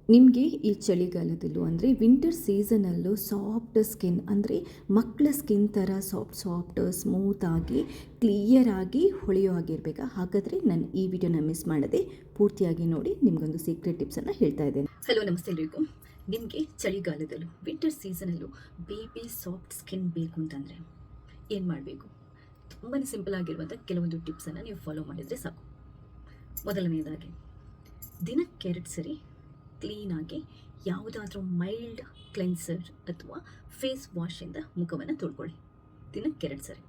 ನಿಮಗೆ ಈ ಚಳಿಗಾಲದಲ್ಲೂ ಅಂದರೆ ವಿಂಟರ್ ಸೀಸನಲ್ಲೂ ಸಾಫ್ಟ್ ಸ್ಕಿನ್ ಅಂದರೆ ಮಕ್ಕಳ ಸ್ಕಿನ್ ಥರ ಸಾಫ್ಟ್ ಸ್ಮೂತಾಗಿ ಕ್ಲಿಯರಾಗಿ ಹೊಳೆಯೋ ಆಗಿರಬೇಕಾ? ಹಾಗಾದರೆ ನಾನು ಈ ವಿಡಿಯೋನ ಮಿಸ್ ಮಾಡದೆ ಪೂರ್ತಿಯಾಗಿ ನೋಡಿ ನಿಮಗೊಂದು ಸೀಕ್ರೆಟ್ ಟಿಪ್ಸನ್ನು ಹೇಳ್ತಾ ಇದ್ದೇನೆ. ಹಲೋ, ನಮಸ್ತೆ ಎಲ್ರಿಗೂ. ನಿಮಗೆ ಚಳಿಗಾಲದಲ್ಲೂ ವಿಂಟರ್ ಸೀಸನಲ್ಲೂ ಬೇಬಿ ಸಾಫ್ಟ್ ಸ್ಕಿನ್ ಬೇಕು ಅಂತಂದರೆ ಏನು ಮಾಡಬೇಕು? ತುಂಬಾ ಸಿಂಪಲ್ ಆಗಿರುವಂಥ ಕೆಲವೊಂದು ಟಿಪ್ಸನ್ನು ನೀವು ಫಾಲೋ ಮಾಡಿದರೆ ಸಾಕು. ಮೊದಲನೇದಾಗಿ, ದಿನಕ್ಕೆ 2 ಸರಿ ಕ್ಲೀನಾಗಿ ಯಾವುದಾದ್ರೂ ಮೈಲ್ಡ್ ಕ್ಲೆನ್ಸರ್ ಅಥವಾ ಫೇಸ್ ವಾಶಿಂದ ಮುಖವನ್ನು ತೊಳ್ಕೊಳ್ಳಿ. ದಿನಕ್ಕೆ 2 ಸರಿ.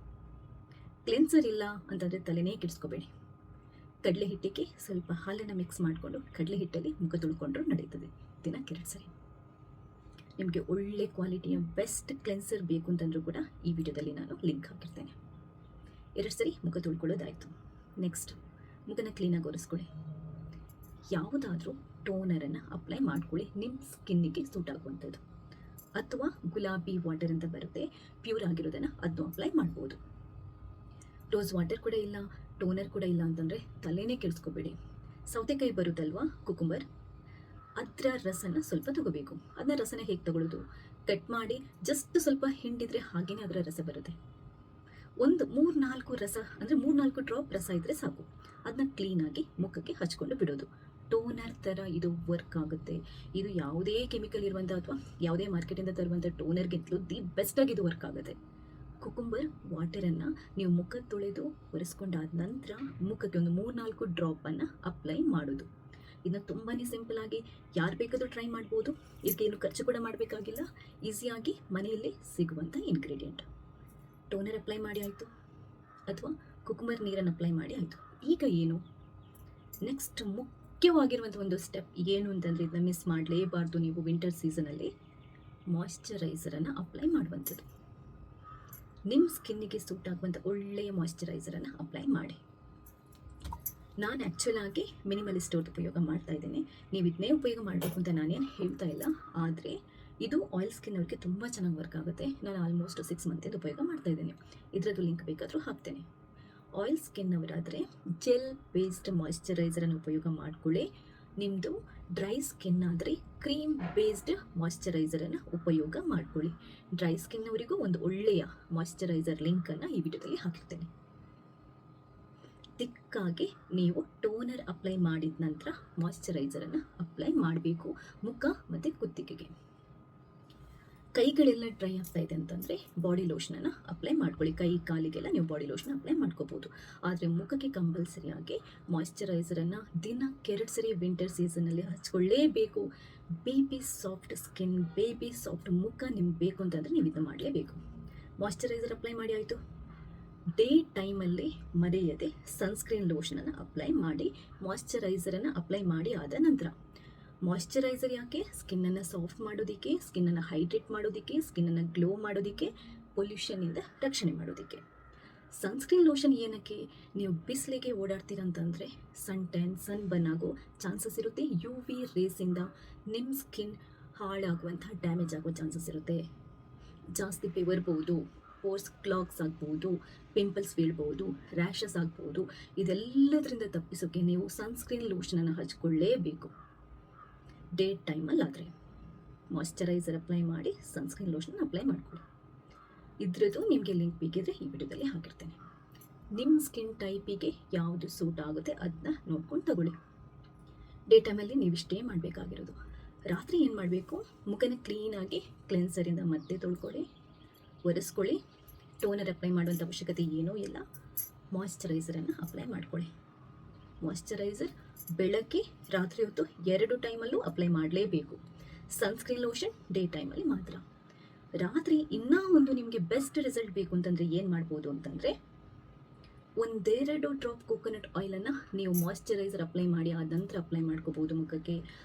ಕ್ಲೆನ್ಸರ್ ಇಲ್ಲ ಅಂತಂದರೆ ತಲೆನೇ ಕೆಡಿಸ್ಕೋಬೇಡಿ. ಕಡಲೆ ಹಿಟ್ಟಿಗೆ ಸ್ವಲ್ಪ ಹಾಲನ್ನು ಮಿಕ್ಸ್ ಮಾಡಿಕೊಂಡು ಕಡಲೆ ಹಿಟ್ಟಲ್ಲಿ ಮುಖ ತೊಳ್ಕೊಂಡ್ರೂ ನಡೀತದೆ. ದಿನಕ್ಕೆ 2 ಸರಿ. ನಿಮಗೆ ಒಳ್ಳೆ ಕ್ವಾಲಿಟಿಯ ಬೆಸ್ಟ್ ಕ್ಲೆನ್ಸರ್ ಬೇಕು ಅಂತಂದರೂ ಕೂಡ ಈ ವಿಡಿಯೋದಲ್ಲಿ ನಾನು ಲಿಂಕ್ ಹಾಕಿರ್ತೇನೆ. 2 ಸರಿ ಮುಖ ತೊಳ್ಕೊಳ್ಳೋದಾಯಿತು. ನೆಕ್ಸ್ಟ್, ಮುಖನ ಕ್ಲೀನಾಗಿ ಒರೆಸ್ಕೊಳ್ಳಿ. ಯಾವುದಾದ್ರೂ ಟೋನರನ್ನು ಅಪ್ಲೈ ಮಾಡ್ಕೊಳ್ಳಿ, ನಿಮ್ಮ ಸ್ಕಿನ್ನಿಗೆ ಸೂಟ್ ಆಗುವಂಥದ್ದು. ಅಥವಾ ಗುಲಾಬಿ ವಾಟರ್ ಅಂತ ಬರುತ್ತೆ, ಪ್ಯೂರ್ ಆಗಿರೋದನ್ನು ಅದನ್ನು ಅಪ್ಲೈ ಮಾಡ್ಬೋದು. ರೋಸ್ ವಾಟರ್ ಕೂಡ ಇಲ್ಲ, ಟೋನರ್ ಕೂಡ ಇಲ್ಲ ಅಂತಂದರೆ ತಲೆನೇ ಕೆಡಿಸ್ಕೋಬೇಡಿ. ಸೌತೆಕಾಯಿ ಬರುತ್ತಲ್ವಾ, ಕುಕುಂಬರ್, ಅದರ ರಸನ ಸ್ವಲ್ಪ ತಗೋಬೇಕು. ಅದನ್ನ ರಸನ ಹೇಗೆ ತಗೊಳ್ಳೋದು? ಕಟ್ ಮಾಡಿ ಜಸ್ಟ್ ಸ್ವಲ್ಪ ಹಿಂಡಿದ್ರೆ ಹಾಗೇನೆ ಅದರ ರಸ ಬರುತ್ತೆ. ಒಂದು 3-4 ರಸ ಅಂದರೆ 3-4 ಡ್ರಾಪ್ ರಸ ಇದ್ದರೆ ಸಾಕು. ಅದನ್ನ ಕ್ಲೀನಾಗಿ ಮುಖಕ್ಕೆ ಹಚ್ಕೊಂಡು ಬಿಡೋದು. ಟೋನರ್ ಥರ ಇದು ವರ್ಕ್ ಆಗುತ್ತೆ. ಇದು ಯಾವುದೇ ಕೆಮಿಕಲ್ ಇರುವಂಥ ಅಥವಾ ಯಾವುದೇ ಮಾರ್ಕೆಟಿಂದ ತರುವಂಥ ಟೋನರ್ಗಿಂತಲೂ ದಿ ಬೆಸ್ಟಾಗಿ ಇದು ವರ್ಕ್ ಆಗುತ್ತೆ. ಕುಕುಂಬರ್ ವಾಟರನ್ನು ನೀವು ಮುಖ ತೊಳೆದು ಒರೆಸ್ಕೊಂಡಾದ ನಂತರ ಮುಖಕ್ಕೆ ಒಂದು 3-4 ಡ್ರಾಪನ್ನು ಅಪ್ಲೈ ಮಾಡೋದು. ಇದನ್ನು ತುಂಬಾ ಸಿಂಪಲ್ ಆಗಿ ಯಾರು ಬೇಕಾದರೂ ಟ್ರೈ ಮಾಡ್ಬೋದು. ಇದಕ್ಕೇನು ಖರ್ಚು ಕೂಡ ಮಾಡಬೇಕಾಗಿಲ್ಲ. ಈಸಿಯಾಗಿ ಮನೆಯಲ್ಲಿ ಸಿಗುವಂಥ ಇಂಗ್ರೀಡಿಯೆಂಟ್. ಟೋನರ್ ಅಪ್ಲೈ ಮಾಡಿ ಆಯಿತು, ಅಥವಾ ಕುಕುಂಬರ್ ನೀರನ್ನು ಅಪ್ಲೈ ಮಾಡಿ ಆಯಿತು. ಈಗ ಏನು ನೆಕ್ಸ್ಟ್? ಮುಖ್ಯವಾಗಿರುವಂಥ ಒಂದು ಸ್ಟೆಪ್ ಏನು ಅಂತಂದರೆ, ಇದನ್ನ ಮಿಸ್ ಮಾಡಲೇಬಾರ್ದು ನೀವು ವಿಂಟರ್ ಸೀಸನಲ್ಲಿ. ಮಾಯ್ಶ್ಚರೈಸರನ್ನು ಅಪ್ಲೈ ಮಾಡುವಂಥದ್ದು. ನಿಮ್ಮ ಸ್ಕಿನ್ನಿಗೆ ಸೂಟ್ ಆಗುವಂಥ ಒಳ್ಳೆಯ ಮಾಯ್ಶ್ಚರೈಸರನ್ನು ಅಪ್ಲೈ ಮಾಡಿ. ನಾನು ಆ್ಯಕ್ಚುಲ್ ಆಗಿ ಮಿನಿಮಲಿಸ್ಟ್ ಅವ್ರದ್ದು ಉಪಯೋಗ ಮಾಡ್ತಾ ಇದ್ದೇನೆ. ನೀವು ಇದನ್ನೇ ಉಪಯೋಗ ಮಾಡಬೇಕು ಅಂತ ನಾನೇನು ಹೇಳ್ತಾ ಇಲ್ಲ, ಆದರೆ ಇದು ಆಯಿಲ್ ಸ್ಕಿನ್ ಅವ್ರಿಗೆ ತುಂಬ ಚೆನ್ನಾಗಿ ವರ್ಕ್ ಆಗುತ್ತೆ. ನಾನು ಆಲ್ಮೋಸ್ಟ್ 6 ಮಂತಿಂದ ಉಪಯೋಗ ಮಾಡ್ತಾ ಇದ್ದೇನೆ. ಇದರದ್ದು ಲಿಂಕ್ ಬೇಕಾದರೂ ಹಾಕ್ತೇನೆ. ಆಯಿಲ್ ಸ್ಕಿನ್ ಅವರಾದರೆ ಜೆಲ್ ಬೇಸ್ಡ್ ಮಾಯ್ಶ್ಚರೈಸರನ್ನು ಉಪಯೋಗ ಮಾಡಿಕೊಳ್ಳಿ. ನಿಮ್ಮದು ಡ್ರೈ ಸ್ಕಿನ್ ಆದರೆ ಕ್ರೀಮ್ ಬೇಸ್ಡ್ ಮಾಯ್ಶ್ಚರೈಸರನ್ನು ಉಪಯೋಗ ಮಾಡಿಕೊಳ್ಳಿ. ಡ್ರೈ ಸ್ಕಿನ್ ಅವರಿಗೂ ಒಂದು ಒಳ್ಳೆಯ ಮಾಯ್ಶ್ಚರೈಸರ್ ಲಿಂಕನ್ನು ಈ ವಿಡಿಯೋದಲ್ಲಿ ಹಾಕಿರ್ತೇನೆ. ತಿಕ್ಕಾಗಿ ನೀವು ಟೋನರ್ ಅಪ್ಲೈ ಮಾಡಿದ ನಂತರ ಮಾಯ್ಶ್ಚರೈಸರನ್ನು ಅಪ್ಲೈ ಮಾಡಬೇಕು ಮುಖ ಮತ್ತು ಕುತ್ತಿಗೆಗೆ. ಕೈಗಳೆಲ್ಲ ಡ್ರೈ ಆಗ್ತಾ ಇದೆ ಅಂತಂದರೆ ಬಾಡಿ ಲೋಷನನ್ನು ಅಪ್ಲೈ ಮಾಡ್ಕೊಳ್ಳಿ. ಕೈ ಕಾಲಿಗೆಲ್ಲ ನೀವು ಬಾಡಿ ಲೋಷನ್ ಅಪ್ಲೈ ಮಾಡ್ಕೋಬೋದು. ಆದರೆ ಮುಖಕ್ಕೆ ಕಂಪಲ್ಸರಿಯಾಗಿ ಮಾಯ್ಶ್ಚರೈಸರನ್ನು ದಿನಕ್ಕೆ 2 ಸರಿ ವಿಂಟರ್ ಸೀಸನಲ್ಲಿ ಹಚ್ಕೊಳ್ಳೇಬೇಕು. Baby soft skin, baby soft ಮುಖ ನಿಮ್ಗೆ ಬೇಕು ಅಂತಂದರೆ ನೀವು ಇದನ್ನು ಮಾಡಲೇಬೇಕು. ಮಾಯ್ಶ್ಚರೈಸರ್ ಅಪ್ಲೈ ಮಾಡಿ ಆಯಿತು. ಡೇ ಟೈಮಲ್ಲಿ ಮರೆಯದೆ ಸನ್ಸ್ಕ್ರೀನ್ ಲೋಷನನ್ನು ಅಪ್ಲೈ ಮಾಡಿ ಮಾಯ್ಶ್ಚರೈಸರನ್ನು ಅಪ್ಲೈ ಮಾಡಿ ಆದ ನಂತರ, ಮಾಯ್ಶ್ಚರೈಸರ್ ಯಾಕೆ? ಸ್ಕಿನ್ನನ್ನು ಸಾಫ್ಟ್ ಮಾಡೋದಕ್ಕೆ, ಸ್ಕಿನ್ನನ್ನು ಹೈಡ್ರೇಟ್ ಮಾಡೋದಕ್ಕೆ, ಸ್ಕಿನ್ನನ್ನು ಗ್ಲೋ ಮಾಡೋದಕ್ಕೆ, ಪೊಲ್ಯೂಷನ್ನಿಂದ ರಕ್ಷಣೆ ಮಾಡೋದಕ್ಕೆ. ಸನ್ಸ್ಕ್ರೀನ್ ಲೋಷನ್ ಏನಕ್ಕೆ? ನೀವು ಬಿಸಿಲಿಗೆ ಓಡಾಡ್ತೀರಂತಂದರೆ ಸನ್ ಟ್ಯಾನ್, ಸನ್ ಬರ್ನ್ ಆಗೋ ಚಾನ್ಸಸ್ ಇರುತ್ತೆ. UV ರೇಸಿಂದ ನಿಮ್ಮ ಸ್ಕಿನ್ ಹಾಳಾಗುವಂಥ, ಡ್ಯಾಮೇಜ್ ಆಗೋ ಚಾನ್ಸಸ್ ಇರುತ್ತೆ. ಜಾಸ್ತಿ ಬೆವರ್ಬೋದು, ಪೋರ್ಸ್ ಕ್ಲಾಗ್ಸ್ ಆಗ್ಬೋದು, ಪಿಂಪಲ್ಸ್ ಬೀಳ್ಬೋದು, ರ್ಯಾಷಸ್ ಆಗ್ಬೋದು. ಇದೆಲ್ಲದರಿಂದ ತಪ್ಪಿಸೋಕ್ಕೆ ನೀವು ಸನ್ಸ್ಕ್ರೀನ್ ಲೋಷನನ್ನು ಹಚ್ಕೊಳ್ಳೇಬೇಕು. ಡೇ ಟೈಮಲ್ಲಿ ಆದರೆ ಮಾಯ್ಶ್ಚರೈಸರ್ ಅಪ್ಲೈ ಮಾಡಿ ಸನ್ಸ್ಕ್ರೀನ್ ಲೋಷನ್ ಅಪ್ಲೈ ಮಾಡ್ಕೊಳ್ಳಿ. ಇದ್ರದ್ದು ನಿಮಗೆ ಲಿಂಕ್ ಬೇಕಿದ್ರೆ ಈ ವಿಡಿಯೋದಲ್ಲಿ ಹಾಕಿರ್ತೇನೆ. ನಿಮ್ಮ ಸ್ಕಿನ್ ಟೈಪಿಗೆ ಯಾವುದು ಸೂಟ್ ಆಗುತ್ತೆ ಅದನ್ನ ನೋಡ್ಕೊಂಡು ತಗೊಳ್ಳಿ. ಡೇ ಟೈಮಲ್ಲಿ ನೀವು ಇಷ್ಟೇ ಮಾಡಬೇಕಾಗಿರೋದು. ರಾತ್ರಿ ಏನು ಮಾಡಬೇಕು? ಮುಖನ ಕ್ಲೀನಾಗಿ ಕ್ಲೆನ್ಸರಿಂದ ಮತ್ತೆ ತೊಳ್ಕೊಳ್ಳಿ, ಒರೆಸ್ಕೊಳ್ಳಿ. ಟೋನರ್ ಅಪ್ಲೈ ಮಾಡುವಂಥ ಅವಶ್ಯಕತೆ ಏನೂ ಇಲ್ಲ. ಮಾಯ್ಶ್ಚರೈಸರನ್ನು ಅಪ್ಲೈ ಮಾಡ್ಕೊಳ್ಳಿ. ಮಾಯ್ಶ್ಚರೈಸರ್ ಬೆಳಗ್ಗೆ ರಾತ್ರಿ ಹೊತ್ತು 2 ಟೈಮಲ್ಲೂ ಅಪ್ಲೈ ಮಾಡಲೇಬೇಕು. ಸನ್ಸ್ಕ್ರೀನ್ ಲೋಷನ್ ಡೇ ಟೈಮಲ್ಲಿ ಮಾತ್ರ. ರಾತ್ರಿ ಇನ್ನೂ ಒಂದು ನಿಮಗೆ ಬೆಸ್ಟ್ ರಿಸಲ್ಟ್ ಬೇಕು ಅಂತಂದರೆ ಏನು ಮಾಡ್ಬೋದು ಅಂತಂದರೆ, 1-2 ಡ್ರಾಪ್ ಕೋಕೋನಟ್ ಆಯಿಲನ್ನು ನೀವು ಮಾಯ್ಶ್ಚರೈಸರ್ ಅಪ್ಲೈ ಮಾಡಿ ಆದ ನಂತರ ಅಪ್ಲೈ ಮಾಡ್ಕೋಬೋದು ಮುಖಕ್ಕೆ.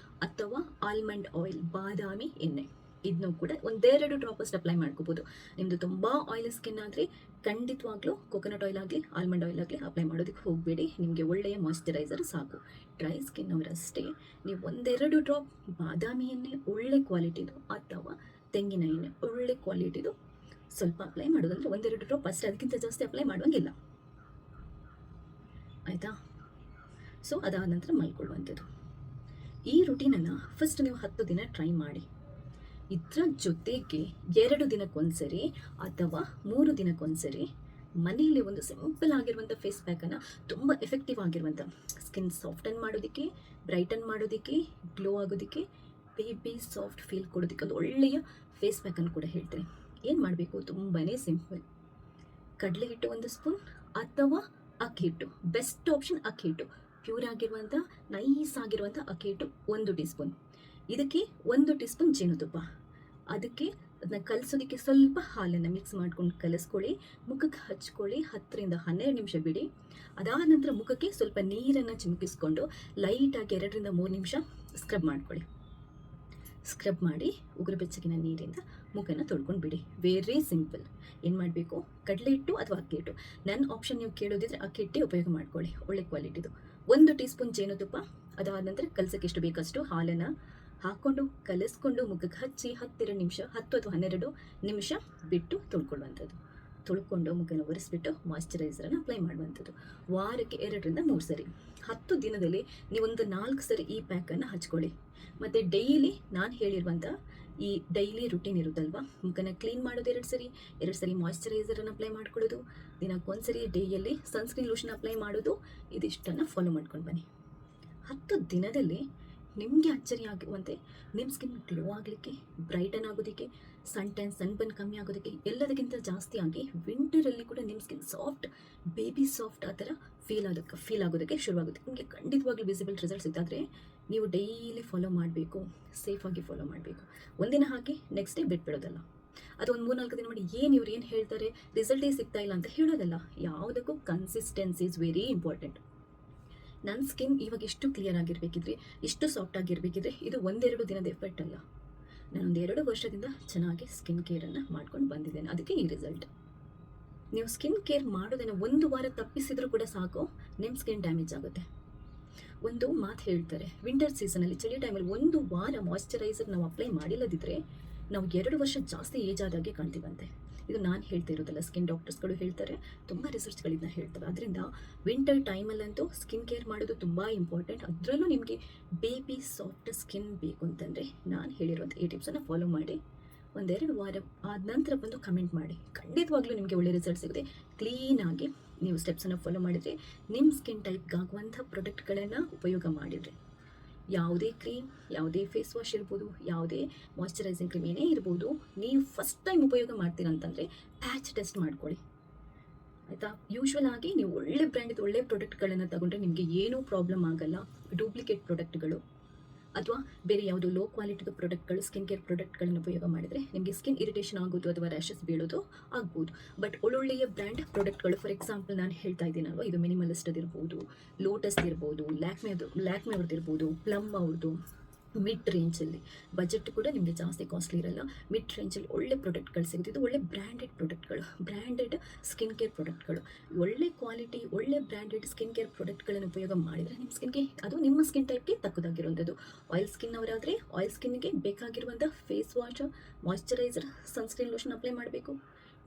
ಅಥವಾ ಆಲ್ಮಂಡ್ ಆಯಿಲ್, ಬಾದಾಮಿ ಎಣ್ಣೆ, ಇದನ್ನು ಕೂಡ 1-2 ಡ್ರಾಪ್ ಅಷ್ಟು ಅಪ್ಲೈ ಮಾಡ್ಕೋಬೋದು. ನಿಮ್ಮದು ತುಂಬ ಆಯಿಲ್ ಸ್ಕಿನ್ ಆದರೆ ಖಂಡಿತವಾಗ್ಲೂ ಕೋಕೋನಟ್ ಆಯಿಲ್ ಆಗಲಿ ಆಲ್ಮಂಡ್ ಆಯಿಲ್ ಆಗಲಿ ಅಪ್ಲೈ ಮಾಡೋದಕ್ಕೆ ಹೋಗಬೇಡಿ. ನಿಮಗೆ ಒಳ್ಳೆಯ ಮಾಯ್ಶ್ಚರೈಸರ್ ಸಾಕು. ಡ್ರೈ ಸ್ಕಿನ್ ಅವರಷ್ಟೇ ನೀವು 1-2 ಡ್ರಾಪ್ ಬಾದಾಮಿ ಎಣ್ಣೆ ಒಳ್ಳೆ ಕ್ವಾಲಿಟಿದು ಅಥವಾ ತೆಂಗಿನ ಎಣ್ಣೆ ಒಳ್ಳೆ ಕ್ವಾಲಿಟಿದು ಸ್ವಲ್ಪ ಅಪ್ಲೈ ಮಾಡೋದಂದರೆ 1-2 ಡ್ರಾಪ್ ಅಷ್ಟೇ, ಅದಕ್ಕಿಂತ ಜಾಸ್ತಿ ಅಪ್ಲೈ ಮಾಡುವಂಗಿಲ್ಲ. ಆಯಿತಾ? ಸೊ ಅದಾದ ನಂತರ ಮಲ್ಕೊಳ್ಳುವಂಥದ್ದು. ಈ ರುಟೀನನ್ನು ಫಸ್ಟ್ ನೀವು 10 ದಿನ ಟ್ರೈ ಮಾಡಿ. ಇದರ ಜೊತೆಗೆ 2 ದಿನಕ್ಕೊಂದ್ಸರಿ ಅಥವಾ 3 ದಿನಕ್ಕೊಂದ್ಸರಿ ಮನೆಯಲ್ಲಿ ಒಂದು ಸಿಂಪಲ್ ಆಗಿರುವಂಥ ಫೇಸ್ ಪ್ಯಾಕನ್ನು, ತುಂಬ ಎಫೆಕ್ಟಿವ್ ಆಗಿರುವಂಥ ಸ್ಕಿನ್ ಸಾಫ್ಟನ್ ಮಾಡೋದಕ್ಕೆ, ಬ್ರೈಟನ್ ಮಾಡೋದಕ್ಕೆ, ಗ್ಲೋ ಆಗೋದಕ್ಕೆ, ಬೇಬಿ ಸಾಫ್ಟ್ ಫೀಲ್ ಕೊಡೋದಕ್ಕೆ ಒಂದು ಒಳ್ಳೆಯ ಫೇಸ್ ಪ್ಯಾಕನ್ನು ಕೂಡ ಹೇಳ್ತೀನಿ. ಏನು ಮಾಡಬೇಕು? ತುಂಬಾ ಸಿಂಪಲ್. ಕಡಲೆ ಹಿಟ್ಟು 1 ಸ್ಪೂನ್ ಅಥವಾ ಅಕ್ಕಿ ಹಿಟ್ಟು, ಬೆಸ್ಟ್ ಆಪ್ಷನ್ ಅಕ್ಕಿ ಹಿಟ್ಟು, ಪ್ಯೂರ್ ಆಗಿರುವಂಥ ನೈಸ್ ಆಗಿರುವಂಥ ಅಕ್ಕಿ ಹಿಟ್ಟು 1 ಟೀ ಸ್ಪೂನ್. ಇದಕ್ಕೆ 1 ಟೀ ಸ್ಪೂನ್ ಜೇನುತುಪ್ಪ, ಅದಕ್ಕೆ ಅದನ್ನ ಕಲಿಸೋದಕ್ಕೆ ಸ್ವಲ್ಪ ಹಾಲನ್ನು ಮಿಕ್ಸ್ ಮಾಡ್ಕೊಂಡು ಕಲಿಸ್ಕೊಳ್ಳಿ. ಮುಖಕ್ಕೆ ಹಚ್ಕೊಳ್ಳಿ, 10 ರಿಂದ 12 ನಿಮಿಷ ಬಿಡಿ. ಅದಾದ ನಂತರ ಮುಖಕ್ಕೆ ಸ್ವಲ್ಪ ನೀರನ್ನು ಚಿಮುಕಿಸ್ಕೊಂಡು ಲೈಟಾಗಿ 2 ರಿಂದ 3 ನಿಮಿಷ ಸ್ಕ್ರಬ್ ಮಾಡ್ಕೊಳ್ಳಿ. ಸ್ಕ್ರಬ್ ಮಾಡಿ ಉಗುರು ಬೆಚ್ಚಗಿನ ನೀರಿಂದ ಮುಖನ ತೊಳ್ಕೊಂಡು ಬಿಡಿ. Very simple. ಏನು ಮಾಡಬೇಕು? ಕಡಲೆ ಹಿಟ್ಟು ಅಥವಾ ಅಕ್ಕಿ ಹಿಟ್ಟು, ನನ್ನ ಆಪ್ಷನ್ ನೀವು ಕೇಳೋದಿದ್ರೆ ಅಕ್ಕಿ ಹಿಟ್ಟೆ ಉಪಯೋಗ ಮಾಡ್ಕೊಳ್ಳಿ, ಒಳ್ಳೆ ಕ್ವಾಲಿಟಿದು. 1 ಟೀ ಸ್ಪೂನ್ ಜೇನುತುಪ್ಪ, ಅದಾದ ನಂತರ ಕಲಸಕ್ಕೆ ಎಷ್ಟು ಬೇಕಷ್ಟು ಹಾಲನ್ನು ಹಾಕ್ಕೊಂಡು ಕಲಿಸ್ಕೊಂಡು ಮುಖಕ್ಕೆ ಹಚ್ಚಿ 10 ನಿಮಿಷ 10 ಅಥವಾ 12 ನಿಮಿಷ ಬಿಟ್ಟು ತೊಳ್ಕೊಳ್ಳುವಂಥದ್ದು. ತೊಳ್ಕೊಂಡು ಮುಖನ ಒರೆಸ್ಬಿಟ್ಟು ಮಾಯ್ಶ್ಚರೈಸರನ್ನು ಅಪ್ಲೈ ಮಾಡುವಂಥದ್ದು. ವಾರಕ್ಕೆ 2 ರಿಂದ 3 ಸರಿ, 10 ದಿನದಲ್ಲಿ ನೀವೊಂದು 4 ಸರಿ ಈ ಪ್ಯಾಕನ್ನು ಹಚ್ಕೊಳ್ಳಿ. ಮತ್ತು ಡೈಲಿ ನಾನು ಹೇಳಿರುವಂಥ ಈ ಡೈಲಿ ರುಟೀನ್ ಇರುತ್ತಲ್ವ, ಮುಖನ ಕ್ಲೀನ್ ಮಾಡೋದು 2 ಸರಿ ಮಾಯ್ಶ್ಚರೈಸರನ್ನು ಅಪ್ಲೈ ಮಾಡ್ಕೊಳ್ಳೋದು, ದಿನಕ್ಕೊಂದ್ಸರಿ ಡೈಯಲ್ಲಿ ಸನ್ಸ್ಕ್ರೀನ್ ಲೋಷನ್ ಅಪ್ಲೈ ಮಾಡೋದು, ಇದಿಷ್ಟನ್ನು ಫಾಲೋ ಮಾಡ್ಕೊಂಡು ಬನ್ನಿ. 10 ದಿನದಲ್ಲಿ ನಿಮಗೆ ಅಚ್ಚರಿ ಆಗುವಂತೆ ನಿಮ್ಮ ಸ್ಕಿನ್ ಗ್ಲೋ ಆಗಲಿಕ್ಕೆ, ಬ್ರೈಟನ್ ಆಗೋದಕ್ಕೆ, ಸನ್ಬರ್ನ್ ಕಮ್ಮಿ ಆಗೋದಕ್ಕೆ, ಎಲ್ಲದಕ್ಕಿಂತ ಜಾಸ್ತಿ ಆಗಿ ವಿಂಟರಲ್ಲಿ ಕೂಡ ನಿಮ್ಮ ಸ್ಕಿನ್ ಸಾಫ್ಟ್, ಬೇಬಿ ಸಾಫ್ಟ್ ಆ ಥರ ಫೀಲ್ ಆಗೋದಕ್ಕೆ ಶುರುವಾಗುತ್ತೆ. ನಿಮಗೆ ಖಂಡಿತವಾಗ್ಲೂ ವಿಸಿಬಲ್ ರಿಸಲ್ಟ್ಸ್ ಇದ್ದಾದರೆ ನೀವು ಡೈಲಿ ಫಾಲೋ ಮಾಡಬೇಕು, ಸೇಫಾಗಿ ಫಾಲೋ ಮಾಡಬೇಕು. ಒಂದಿನ ಹಾಕಿ ನೆಕ್ಸ್ಟ್ ಡೇ ಬಿಟ್ಬಿಡೋದಲ್ಲ, ಅದು ಒಂದು 3-4 ದಿನ ಮಾಡಿ ಇವ್ರು ಏನು ಹೇಳ್ತಾರೆ ರಿಸಲ್ಟೇ ಸಿಗ್ತಾ ಇಲ್ಲ ಅಂತ ಹೇಳೋದಲ್ಲ. ಯಾವುದಕ್ಕೂ ಕನ್ಸಿಸ್ಟೆನ್ಸಿ ಇಸ್ ವೆರಿ ಇಂಪಾರ್ಟೆಂಟ್. ನನ್ನ ಸ್ಕಿನ್ ಇವಾಗ ಎಷ್ಟು ಕ್ಲಿಯರ್ ಆಗಿರಬೇಕಿದ್ರೆ, ಎಷ್ಟು ಸಾಫ್ಟ್ ಆಗಿರಬೇಕಿದ್ರೆ ಇದು 1-2 ದಿನದ ಎಫೆಕ್ಟ್ ಅಲ್ಲ. ನಾನೊಂದು 2 ವರ್ಷದಿಂದ ಚೆನ್ನಾಗಿ ಸ್ಕಿನ್ ಕೇರನ್ನು ಮಾಡ್ಕೊಂಡು ಬಂದಿದ್ದೇನೆ, ಅದಕ್ಕೆ ಈ ರಿಸಲ್ಟ್. ನೀವು ಸ್ಕಿನ್ ಕೇರ್ ಮಾಡೋದನ್ನು 1 ವಾರ ತಪ್ಪಿಸಿದ್ರೂ ಕೂಡ ಸಾಕು, ನಿಮ್ಮ ಸ್ಕಿನ್ ಡ್ಯಾಮೇಜ್ ಆಗುತ್ತೆ. ಒಂದು ಮಾತು ಹೇಳ್ತಾರೆ, ವಿಂಟರ್ ಸೀಸನಲ್ಲಿ, ಚಳಿ ಟೈಮಲ್ಲಿ 1 ವಾರ ಮಾಯ್ಶ್ಚರೈಸರ್ ನಾವು ಅಪ್ಲೈ ಮಾಡಿಲ್ಲದಿದ್ದರೆ ನಾವು 2 ವರ್ಷ ಜಾಸ್ತಿ ಏಜ್ ಆದಾಗೆ ಕಾಣ್ತೀವಂತೆ. ಇದು ನಾನು ಹೇಳ್ತಾ ಇರೋದಲ್ಲ, ಸ್ಕಿನ್ ಡಾಕ್ಟರ್ಸ್ಗಳು ಹೇಳ್ತಾರೆ, ತುಂಬ ರಿಸರ್ಚ್ಗಳಿಂದ ಹೇಳ್ತಾರೆ. ಅದರಿಂದ ವಿಂಟರ್ ಟೈಮಲ್ಲಂತೂ ಸ್ಕಿನ್ ಕೇರ್ ಮಾಡೋದು ತುಂಬ ಇಂಪಾರ್ಟೆಂಟ್. ಅದರಲ್ಲೂ ನಿಮಗೆ ಬೇಬಿ ಸಾಫ್ಟ್ ಸ್ಕಿನ್ ಬೇಕು ಅಂತಂದರೆ ನಾನು ಹೇಳಿರುವಂಥ ಈ ಟಿಪ್ಸನ್ನು ಫಾಲೋ ಮಾಡಿ 1-2 ವಾರ ಆದ ನಂತರ ಬಂದು ಕಮೆಂಟ್ ಮಾಡಿ. ಖಂಡಿತವಾಗ್ಲೂ ನಿಮಗೆ ಒಳ್ಳೆ ರಿಸಲ್ಟ್ ಸಿಗುತ್ತೆ. ಕ್ಲೀನಾಗಿ ನೀವು ಸ್ಟೆಪ್ಸನ್ನು ಫಾಲೋ ಮಾಡಿದರೆ, ನಿಮ್ಮ ಸ್ಕಿನ್ ಟೈಪ್ಗಾಗುವಂಥ ಪ್ರಾಡಕ್ಟ್ಗಳನ್ನು ಉಪಯೋಗ ಮಾಡಿದರೆ, ಯಾವುದೇ ಕ್ರೀಮ್, ಯಾವುದೇ ಫೇಸ್ ವಾಶ್ ಇರ್ಬೋದು, ಯಾವುದೇ ಮಾಯ್ಶ್ಚರೈಸಿಂಗ್ ಕ್ರೀಮ್ ಏನೇ ಇರ್ಬೋದು, ನೀವು ಫಸ್ಟ್ ಟೈಮ್ ಉಪಯೋಗ ಮಾಡ್ತೀರಂತಂದರೆ ಪ್ಯಾಚ್ ಟೆಸ್ಟ್ ಮಾಡ್ಕೊಳ್ಳಿ, ಆಯಿತಾ? ಯೂಶ್ವಲ್ ಆಗಿ ನೀವು ಒಳ್ಳೆ ಬ್ರ್ಯಾಂಡಿದ್ದು ಒಳ್ಳೆ ಪ್ರಾಡಕ್ಟ್ಗಳನ್ನು ತಗೊಂಡ್ರೆ ನಿಮಗೆ ಏನೂ ಪ್ರಾಬ್ಲಮ್ ಆಗಲ್ಲ. ಡೂಪ್ಲಿಕೇಟ್ ಪ್ರಾಡಕ್ಟ್ಗಳು ಅಥವಾ ಬೇರೆ ಯಾವುದೋ ಲೋ ಕ್ವಾಲಿಟಿದು ಪ್ರಾಡಕ್ಟ್ಗಳು, ಸ್ಕಿನ್ ಕೇರ್ ಪ್ರಾಡಕ್ಟ್ಗಳನ್ನು ಉಪಯೋಗ ಮಾಡಿದರೆ ನಿಮಗೆ ಸ್ಕಿನ್ ಇರಿಟೇಷನ್ ಆಗೋದು ಅಥವಾ ರ್ಯಾಷಸ್ ಬೀಳೋದು ಆಗ್ಬೋದು. ಬಟ್ ಒಳ್ಳೊಳ್ಳೆಯ ಬ್ರ್ಯಾಂಡ್ ಪ್ರಾಡಕ್ಟ್ಗಳು, ಫಾರ್ ಎಕ್ಸಾಂಪಲ್ ನಾನು ಹೇಳ್ತಾ ಇದ್ದೀನಲ್ವ, ಇದು ಮಿನಿಮಲಿಸ್ಟ್ ಇರ್ಬೋದು, ಲೋಟಸ್ ಇರ್ಬೋದು, ಲ್ಯಾಕ್ಮೆ ಅವ್ರದ್ದು ಇರ್ಬೋದು, ಪ್ಲಮ್ ಅವ್ರದ್ದು, ಮಿಡ್ ರೇಂಜಲ್ಲಿ, ಬಜೆಟ್ ಕೂಡ ನಿಮಗೆ ಜಾಸ್ತಿ ಕಾಸ್ಟ್ಲಿ ಇರಲ್ಲ, ಮಿಡ್ ರೇಂಜಲ್ಲಿ ಒಳ್ಳೆ ಪ್ರಾಡಕ್ಟ್ಗಳು ಸಿಗುತ್ತೆ. ಇದು ಒಳ್ಳೆ ಬ್ರ್ಯಾಂಡೆಡ್ ಪ್ರಾಡಕ್ಟ್ಗಳು, ಬ್ರ್ಯಾಂಡೆಡ್ ಸ್ಕಿನ್ ಕೇರ್ ಪ್ರಾಡಕ್ಟ್ಗಳು. ಒಳ್ಳೆ ಕ್ವಾಲಿಟಿ, ಒಳ್ಳೆ ಬ್ರ್ಯಾಂಡೆಡ್ ಸ್ಕಿನ್ ಕೇರ್ ಪ್ರಾಡಕ್ಟ್ಗಳನ್ನು ಉಪಯೋಗ ಮಾಡಿದರೆ ನಿಮ್ಮ ಸ್ಕಿನ್ಗೆ, ಅದು ನಿಮ್ಮ ಸ್ಕಿನ್ ಟೈಪ್ಗೆ ತಕ್ಕದಾಗಿರುವಂಥದ್ದು. ಆಯಿಲ್ ಸ್ಕಿನ್ ಅವರಾದರೆ ಆಯಿಲ್ ಸ್ಕಿನ್ಗೆ ಬೇಕಾಗಿರುವಂಥ face wash, moisturiser, sunscreen lotion apply ಮಾಡಬೇಕು.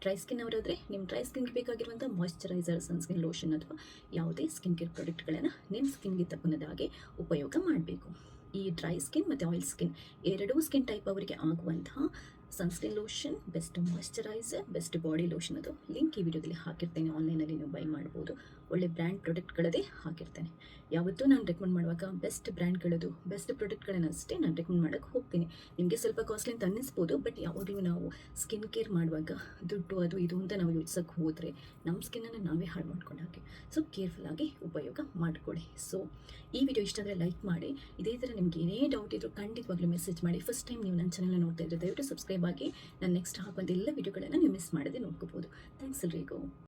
ಡ್ರೈ ಸ್ಕಿನ್ ಅವರಾದರೆ ನಿಮ್ಮ ಡ್ರೈ ಸ್ಕಿನ್ಗೆ ಬೇಕಾಗಿರುವಂಥ ಮಾಯ್ಶ್ಚರೈಸರ್, ಸನ್ಸ್ಕ್ರೀನ್ ಲೋಷನ್ ಅಥವಾ ಯಾವುದೇ ಸ್ಕಿನ್ ಕೇರ್ ಪ್ರಾಡಕ್ಟ್ಗಳನ್ನು ನಿಮ್ಮ ಸ್ಕಿನ್ಗೆ ತಕ್ಕುನದಾಗಿ ಉಪಯೋಗ ಮಾಡಬೇಕು. ಈ ಡ್ರೈ ಸ್ಕಿನ್ ಮತ್ತು ಆಯಿಲ್ ಸ್ಕಿನ್ ಎರಡೂ ಸ್ಕಿನ್ ಟೈಪ್ ಅವರಿಗೆ ಆಗುವಂತಹ sunscreen lotion, best moisturiser, best body lotion, ಅದು ಲಿಂಕ್ ಈ ವಿಡಿಯೋದಲ್ಲಿ ಹಾಕಿರ್ತೇನೆ. ಆನ್ಲೈನಲ್ಲಿ ನೀವು ಬೈ ಮಾಡ್ಬೋದು. ಒಳ್ಳೆ ಬ್ರ್ಯಾಂಡ್ ಪ್ರಾಡಕ್ಟ್ಗಳದೇ ಹಾಕಿರ್ತೇನೆ. ಯಾವತ್ತೂ ನಾನು ರೆಕಮೆಂಡ್ ಮಾಡುವಾಗ ಬೆಸ್ಟ್ ಬ್ರ್ಯಾಂಡ್ಗಳದು, ಬೆಸ್ಟ್ ಪ್ರಾಡಕ್ಟ್ಗಳನ್ನು ಅಷ್ಟೇ ನಾನು ರೆಕಮೆಂಡ್ ಮಾಡೋಕ್ಕೆ ಹೋಗ್ತೀನಿ. ನಿಮಗೆ ಸ್ವಲ್ಪ ಕಾಸ್ಟ್ಲಿ ಅಂತ ಅನ್ನಿಸ್ಬೋದು, ಬಟ್ ಯಾವಾಗಲೂ ನಾವು ಸ್ಕಿನ್ ಕೇರ್ ಮಾಡುವಾಗ ದುಡ್ಡು ಅದು ಇದು ಅಂತ ನಾವು ಯೋಚಿಸೋಕ್ಕೆ ಹೋದರೆ ನಮ್ಮ ಸ್ಕಿನ್ನನ್ನು ನಾವೇ ಹಾಳು ಮಾಡ್ಕೊಂಡು ಹಾಕಿ. ಸೊ ಕೇರ್ಫುಲ್ಲಾಗಿ ಉಪಯೋಗ ಮಾಡಿಕೊಳ್ಳಿ. ಸೊ ಈ ವಿಡಿಯೋ ಇಷ್ಟ ಆದರೆ ಲೈಕ್ ಮಾಡಿ. ಇದೇ ಥರ ನಿಮ್ಗೆ ಏನೇ ಡೌಟ್ ಇದ್ದರೂ ಖಂಡಿತವಾಗ್ಲೂ ಮೆಸೇಜ್ ಮಾಡಿ. ಫಸ್ಟ್ ಟೈಮ್ ನೀವು ನನ್ನ ಚಾನಲ್ನ ನೋಡ್ತಾ ಇದ್ದರೆ ದಯವಿಟ್ಟು ಸಬ್ಸ್ಕ್ರೈಬ್ ಆಗಿ ನಾನು ನೆಕ್ಸ್ಟ್ ಹಾಕುವಂಥ ಎಲ್ಲ ವಿಡಿಯೋಗಳನ್ನು ನೀವು ಮಿಸ್ ಮಾಡದೆ ನೋಡ್ಕೋಬೋದು. ಥ್ಯಾಂಕ್ಸ್ ಎಲ್ರಿಗೂ.